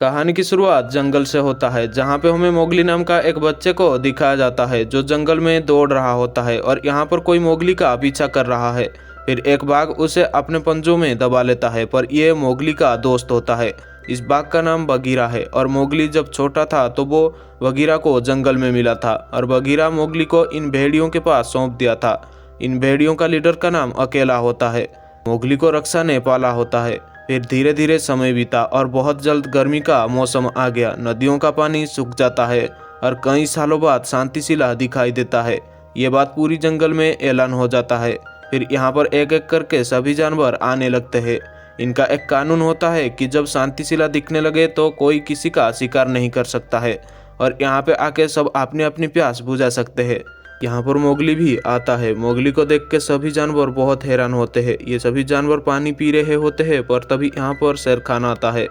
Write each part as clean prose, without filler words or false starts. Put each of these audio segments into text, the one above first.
कहानी की शुरुआत जंगल से होता है, जहाँ पे हमें मोगली नाम का एक बच्चे को दिखाया जाता है जो जंगल में दौड़ रहा होता है और यहाँ पर कोई मोगली का पीछा कर रहा है। फिर एक बाघ उसे अपने पंजों में दबा लेता है, पर यह मोगली का दोस्त होता है। इस बाघ का नाम बगीरा है और मोगली जब छोटा था तो वो बगीरा को जंगल में मिला था और बगीरा मोगली को इन भेड़ियों के पास सौंप दिया था। इन भेड़ियों का लीडर का नाम अकेला होता है। मोगली को रक्षा ने पाला होता है। फिर धीरे धीरे समय बीता और बहुत जल्द गर्मी का मौसम आ गया। नदियों का पानी सूख जाता है और कई सालों बाद शांतिशिला दिखाई देता है। ये बात पूरी जंगल में ऐलान हो जाता है। फिर यहाँ पर एक एक करके सभी जानवर आने लगते हैं। इनका एक कानून होता है कि जब शांतिशिला दिखने लगे तो कोई किसी का शिकार नहीं कर सकता है और यहाँ पे आके सब अपनी अपनी प्यास बुझा सकते हैं। यहाँ पर मोगली भी आता है। मोगली को देख के सभी जानवर बहुत हैरान होते हैं। ये सभी जानवर पानी पी रहे होते हैं, पर तभी यहाँ पर शेर खान आता है।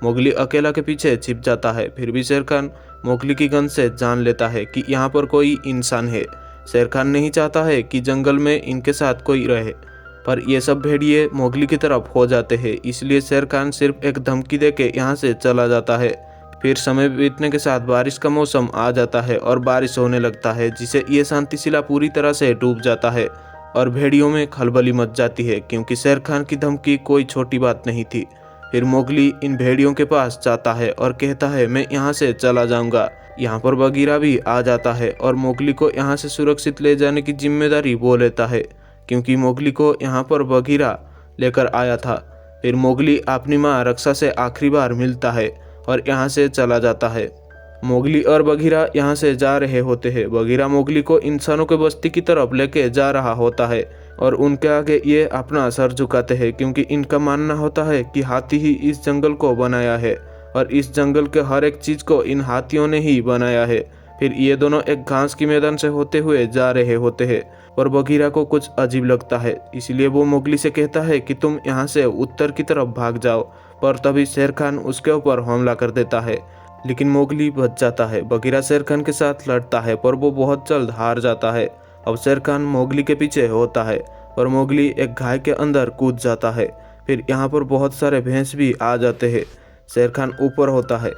मोगली अकेला के पीछे छिप जाता है, फिर भी शेर खान मोगली की गंध से जान लेता है कि यहाँ पर कोई इंसान है। शेर खान नहीं चाहता है कि जंगल में इनके साथ कोई रहे, पर ये सब भेड़िए मोगली की तरफ हो जाते हैं, इसलिए शेर खान सिर्फ एक धमकी देके यहाँ से चला जाता है। फिर समय बीतने के साथ बारिश का मौसम आ जाता है और बारिश होने लगता है, जिसे ये शांतिशिला पूरी तरह से डूब जाता है और भेड़ियों में खलबली मच जाती है, क्योंकि शेर खान की धमकी कोई छोटी बात नहीं थी। फिर मोगली इन भेड़ियों के पास जाता है और कहता है, मैं यहाँ से चला जाऊंगा। यहाँ पर बगीरा भी आ जाता है और मोगली को यहाँ से सुरक्षित ले जाने की जिम्मेदारी वो लेता है, क्योंकि मोगली को यहाँ पर बगीरा लेकर आया था। फिर मोगली अपनी माँ रक्षा से आखिरी बार मिलता है और यहाँ से चला जाता है। मोगली और बगीरा यहाँ से जा रहे होते हैं। बगीरा मोगली को इंसानों के बस्ती की तरफ लेके जा रहा होता है और उनके आगे ये अपना सर झुकाते हैं, क्योंकि इनका मानना होता है कि हाथी ही इस जंगल को बनाया है और इस जंगल के हर एक चीज को इन हाथियों ने ही बनाया है। फिर ये दोनों एक घास की मैदान से होते हुए जा रहे होते हैं और बगीरा को कुछ अजीब लगता है, इसलिए वो मोगली से कहता है कि तुम यहाँ से उत्तर की तरफ भाग जाओ। पर तभी शेर खान उसके ऊपर हमला कर देता है, लेकिन मोगली बच जाता है। बगीरा शेर खान के साथ लड़ता है, पर वो बहुत जल्द हार जाता है। अब शेर खान मोगली के पीछे होता है और मोगली एक घाय के अंदर कूद जाता है। फिर यहाँ पर बहुत सारे भैंस भी आ जाते हैं। शेर खान ऊपर होता है,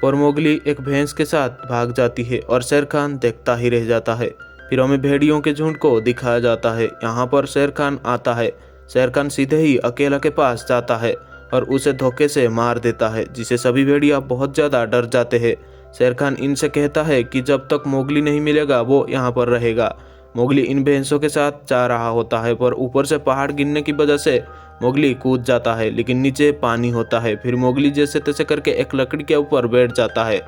पर मोगली एक भैंस के साथ भाग जाती है और शेर खान देखता ही रह जाता है। फिर हमें भेड़ियों के झुंड को दिखाया जाता है। यहाँ पर शेर खान आता है। शेर खान सीधे ही अकेला के पास जाता है और उसे धोखे से मार देता है, जिसे सभी भेड़िया बहुत ज़्यादा डर जाते हैं। शेर खान इनसे कहता है कि जब तक मोगली नहीं मिलेगा वो यहाँ पर रहेगा। मोगली इन भैंसों के साथ जा रहा होता है, पर ऊपर से पहाड़ गिरने की वजह से मोगली कूद जाता है, लेकिन नीचे पानी होता है। फिर मोगली जैसे तैसे करके एक लकड़ी के ऊपर बैठ जाता है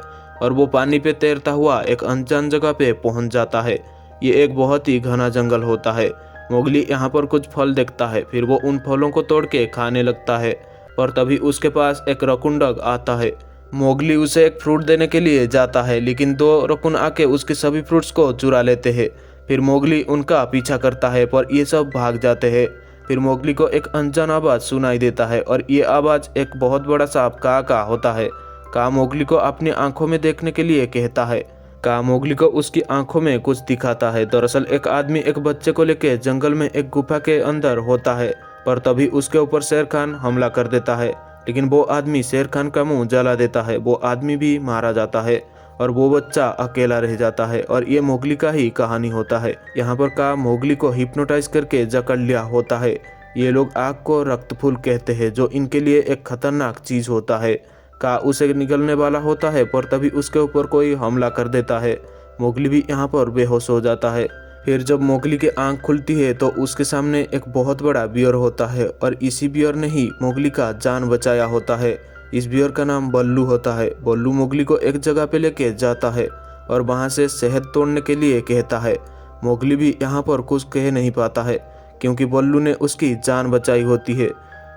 और वो पानी पे तैरता हुआ एक अनजान जगह पे पहुंच जाता है। ये एक बहुत ही घना जंगल होता है। मोगली यहाँ पर कुछ फल देखता है, फिर वो उन फलों को तोड़ के खाने लगता है, पर तभी उसके पास एक रकुंडक आता है। मोगली उसे एक फ्रूट देने के लिए जाता है, लेकिन दो रकुन आके उसके सभी फ्रूट्स को चुरा लेते हैं। फिर मोगली उनका पीछा करता है, पर ये सब भाग जाते हैं। फिर मोगली को एक अनजान आवाज सुनाई देता है और ये आवाज एक बहुत बड़ा सांप kaa का होता है। kaa मोगली को अपनी आंखों में देखने के लिए कहता है। kaa मोगली को उसकी आंखों में कुछ दिखाता है। दरअसल एक आदमी एक बच्चे को लेके जंगल में एक गुफा के अंदर होता है, पर तभी उसके ऊपर शेर खान हमला कर देता है, लेकिन वो आदमी शेर खान का मुंह जला देता है। वो आदमी भी मारा जाता है और वो बच्चा अकेला रह जाता है और ये मोगली का ही कहानी होता है। यहाँ पर kaa मोगली को हिप्नोटाइज करके जकड़ लिया होता है। ये लोग आग को रक्तफूल कहते हैं, जो इनके लिए एक खतरनाक चीज होता है। kaa उसे निगलने वाला होता है, पर तभी उसके ऊपर कोई हमला कर देता है। मोगली भी यहाँ पर बेहोश हो जाता है। फिर जब मोगली की आंख खुलती है तो उसके सामने एक बहुत बड़ा बियर होता है और इसी बियर ने ही मोगली का जान बचाया होता है। इस बियर का नाम बल्लू होता है। बल्लू मोगली को एक जगह पे लेके जाता है और वहां से शहद तोड़ने के लिए कहता है। मोगली भी यहाँ पर कुछ कह नहीं पाता है, क्योंकि बल्लू ने उसकी जान बचाई होती है।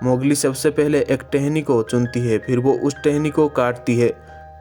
मोगली सबसे पहले एक टहनी को चुनती है, फिर वो उस टहनी को काटती है,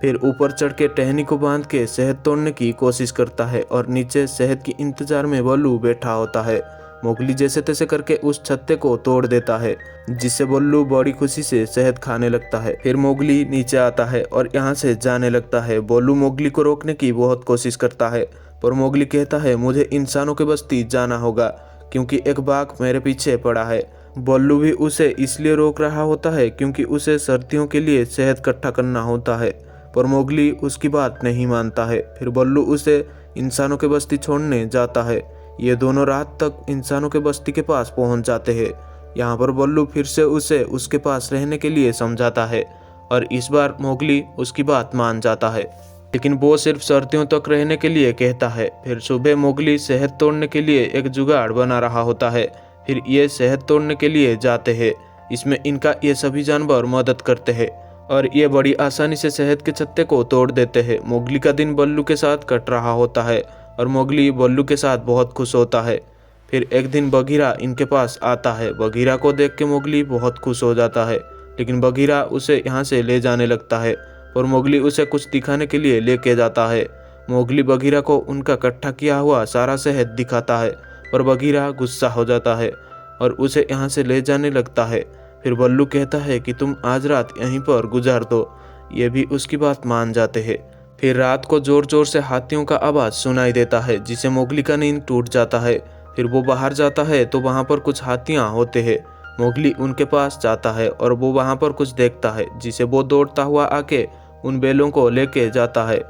फिर ऊपर चढ़ के टहनी को बांध के शहद तोड़ने की कोशिश करता है और नीचे शहद की इंतजार में बल्लू बैठा होता है। मोगली जैसे तैसे करके उस छत्ते को तोड़ देता है, जिससे बल्लू बड़ी खुशी से शहद खाने लगता है। फिर मोगली नीचे आता है और यहाँ से जाने लगता है। बल्लू मोगली को रोकने की बहुत कोशिश करता है, पर मोगली कहता है, मुझे इंसानों के बस्ती जाना होगा, क्योंकि एक बाघ मेरे पीछे पड़ा है। बल्लू भी उसे इसलिए रोक रहा होता है क्योंकि उसे सर्दियों के लिए शहद इकट्ठा करना होता है, पर मोगली उसकी बात नहीं मानता है। फिर बल्लू उसे इंसानों के बस्ती छोड़ने जाता है। ये दोनों रात तक इंसानों के बस्ती के पास पहुंच जाते हैं। यहाँ पर बल्लू फिर से उसे उसके पास रहने के लिए समझाता है और इस बार मोगली उसकी बात मान जाता है, लेकिन वो सिर्फ सर्दियों तक रहने के लिए कहता है। फिर सुबह मोगली शहद तोड़ने के लिए एक जुगाड़ बना रहा होता है। फिर ये शहद तोड़ने के लिए जाते हैं। इसमें इनका ये सभी जानवर मदद करते हैं और ये बड़ी आसानी से शहद के छत्ते को तोड़ देते हैं। मोगली का दिन बल्लू के साथ कट रहा होता है और मोगली बल्लू के साथ बहुत खुश होता है। फिर एक दिन बगीरा इनके पास आता है। बगीरा को देख के मोगली बहुत खुश हो जाता है, लेकिन बगीरा उसे यहाँ से ले जाने लगता है और मोगली उसे कुछ दिखाने के लिए लेके जाता है। मोगली बगीरा को उनका इकट्ठा किया हुआ सारा शहद दिखाता है और बगीरा गुस्सा हो जाता है और उसे यहाँ से ले जाने लगता है। फिर बल्लू कहता है कि तुम आज रात यहीं पर गुजार दो। ये भी उसकी बात मान जाते हैं। फिर रात को जोर जोर से हाथियों का आवाज़ सुनाई देता है, जिसे मोगली का नींद टूट जाता है। फिर वो बाहर जाता है तो वहाँ पर कुछ हाथियाँ होते हैं। मोगली उनके पास जाता है और वो वहाँ पर कुछ देखता है, जिसे वो दौड़ता हुआ आके उन बैलों को लेके जाता है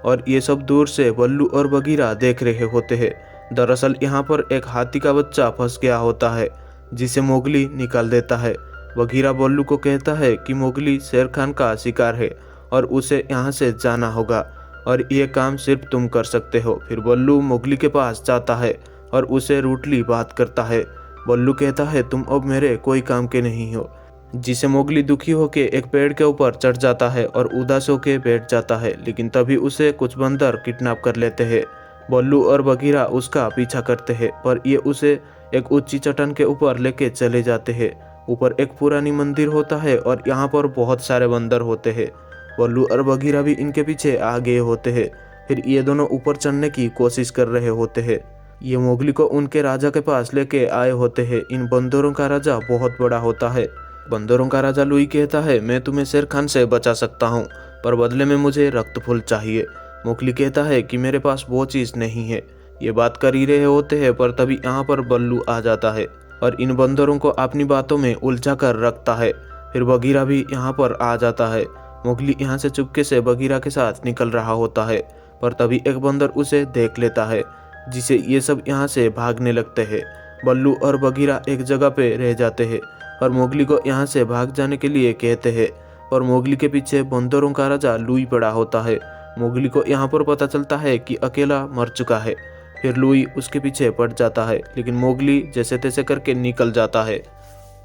और ये सब दूर से बल्लू और बगीरा देख रहे होते हैं। दरअसल यहाँ पर एक हाथी का बच्चा फंस गया होता है, जिसे मोगली निकाल देता है। बगीरा बल्लू को कहता है कि मोगली शेर खान का शिकार है और उसे यहाँ से जाना होगा और ये काम सिर्फ तुम कर सकते हो। फिर बल्लू मोगली के पास जाता है और उसे रूठली बात करता है। बल्लू कहता है तुम अब मेरे कोई काम के नहीं हो, जिसे मोगली दुखी होके एक पेड़ के ऊपर चढ़ जाता है और उदास होके बैठ जाता है। लेकिन तभी उसे कुछ बंदर किडनैप कर लेते हैं। बल्लू और बगीरा उसका पीछा करते हैं, पर ये उसे एक ऊंची चट्टान के ऊपर लेके चले जाते हैं। ऊपर एक पुरानी मंदिर होता है और यहाँ पर बहुत सारे बंदर होते हैं। बल्लू और बगीरा भी इनके पीछे आ गए होते हैं। फिर ये दोनों ऊपर चढ़ने की कोशिश कर रहे होते हैं। ये मोगली को उनके राजा के पास लेके आए होते हैं। इन बंदरों का राजा बहुत बड़ा होता है। बंदरों का राजा लुई कहता है मैं तुम्हें शेर खान से बचा सकता हूँ, पर बदले में मुझे रक्त फूल चाहिए। मोगली कहता है कि मेरे पास वो चीज़ नहीं है। ये बात कर ही रहे होते हैं, पर तभी यहाँ पर बल्लू आ जाता है और इन बंदरों को अपनी बातों में उलझा कर रखता है। फिर बगीरा भी यहाँ पर आ जाता है। मोगली यहाँ से चुपके से बगीरा के साथ निकल रहा होता है, पर तभी एक बंदर उसे देख लेता है, जिसे ये सब यहाँ से भागने लगते हैं। बल्लू और बगीरा एक जगह पे रह जाते हैं और मोगली को यहाँ से भाग जाने के लिए कहते हैं, और मोगली के पीछे बंदरों का राजा लुई पड़ा होता है। मोगली को यहाँ पर पता चलता है कि अकेला मर चुका है। फिर लुई उसके पीछे पड़ जाता है, लेकिन मोगली जैसे तैसे करके निकल जाता है।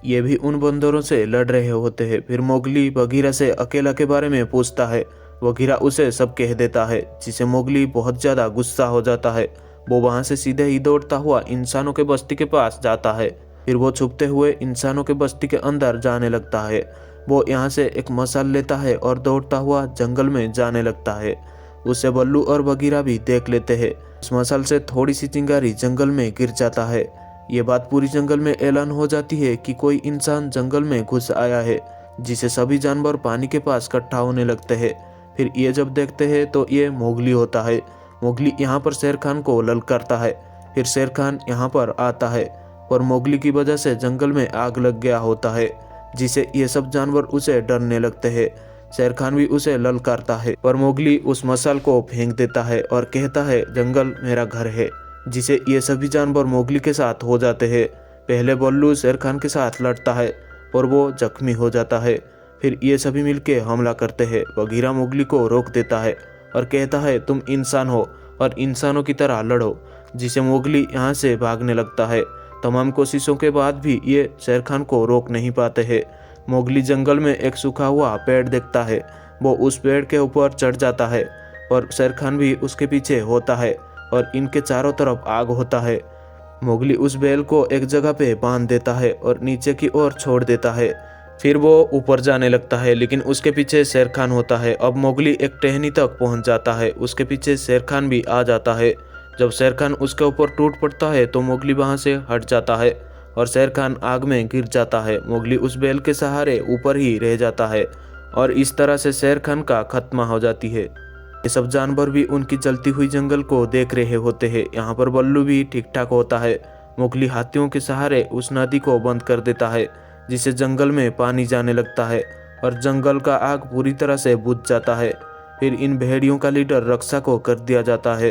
ये भी उन बंदरों से लड़ रहे होते हैं। फिर मोगली बगीरा से अकेला के बारे में पूछता है। बगीरा उसे सब कह देता है, जिसे मोगली बहुत ज़्यादा गुस्सा हो जाता है। वो वहाँ से सीधे ही दौड़ता हुआ इंसानों के बस्ती के पास जाता है। फिर वो छुपते हुए इंसानों के बस्ती के अंदर जाने लगता है। वो यहाँ से एक मशाल लेता है और दौड़ता हुआ जंगल में जाने लगता है। उसे बल्लू और बगीरा भी देख लेते हैं। उस मशाल से थोड़ी सी चिंगारी जंगल में गिर जाता है। ये बात पूरी जंगल में ऐलान हो जाती है कि कोई इंसान जंगल में घुस आया है, जिसे सभी जानवर पानी के पास इकट्ठा होने लगते हैं। फिर ये जब देखते हैं तो ये मोगली होता है। मोगली यहाँ पर शेर खान को ललकारता है। फिर शेर खान यहाँ पर आता है, पर मोगली की वजह से जंगल में आग लग गया होता है, जिसे ये सब जानवर उसे डरने लगते हैं। शेर खान भी उसे ललकारता है, पर मोगली उस मशाल को फेंक देता है और कहता है जंगल मेरा घर है, जिसे ये सभी जानवर मोगली के साथ हो जाते हैं। पहले बल्लू शेर खान के साथ लड़ता है और वो जख्मी हो जाता है। फिर ये सभी मिलके हमला करते हैं। बगीरा मोगली को रोक देता है और कहता है तुम इंसान हो और इंसानों की तरह लड़ो, जिसे मोगली यहाँ से भागने लगता है। तमाम कोशिशों के बाद भी ये शेर खान को रोक नहीं पाते हैं। मोगली जंगल में एक सूखा हुआ पेड़ देखता है। वो उस पेड़ के ऊपर चढ़ जाता है और शेर खान भी उसके पीछे होता है और इनके चारों तरफ आग होता है। मोगली उस बैल को एक जगह पे बांध देता है और नीचे की ओर छोड़ देता है। फिर वो ऊपर जाने लगता है, लेकिन उसके पीछे शेर खान होता है। अब मोगली एक टहनी तक पहुंच जाता है। उसके पीछे शेर खान भी आ जाता है। जब शेर खान उसके ऊपर टूट पड़ता है तो मोगली वहां से हट जाता है और शेर खान आग में गिर जाता है। मोगली उस बैल के सहारे ऊपर ही रह जाता है और इस तरह से शेर खान का खात्मा हो जाती है। ये सब जानवर भी उनकी जलती हुई जंगल को देख रहे होते हैं। यहाँ पर बल्लू भी ठीक ठाक होता है। मोगली हाथियों के सहारे उस नदी को बंद कर देता है, जिससे जंगल में पानी जाने लगता है और जंगल का आग पूरी तरह से बुझ जाता है। फिर इन भेड़ियों का लीडर रक्षा को कर दिया जाता है।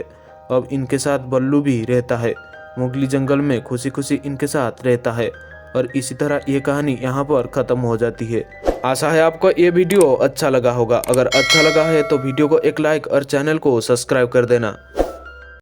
अब इनके साथ बल्लू भी रहता है। मोगली जंगल में खुशी खुशी इनके साथ रहता है और इसी तरह ये कहानी यहाँ पर ख़त्म हो जाती है। आशा है आपको ये वीडियो अच्छा लगा होगा। अगर अच्छा लगा है तो वीडियो को एक लाइक और चैनल को सब्सक्राइब कर देना।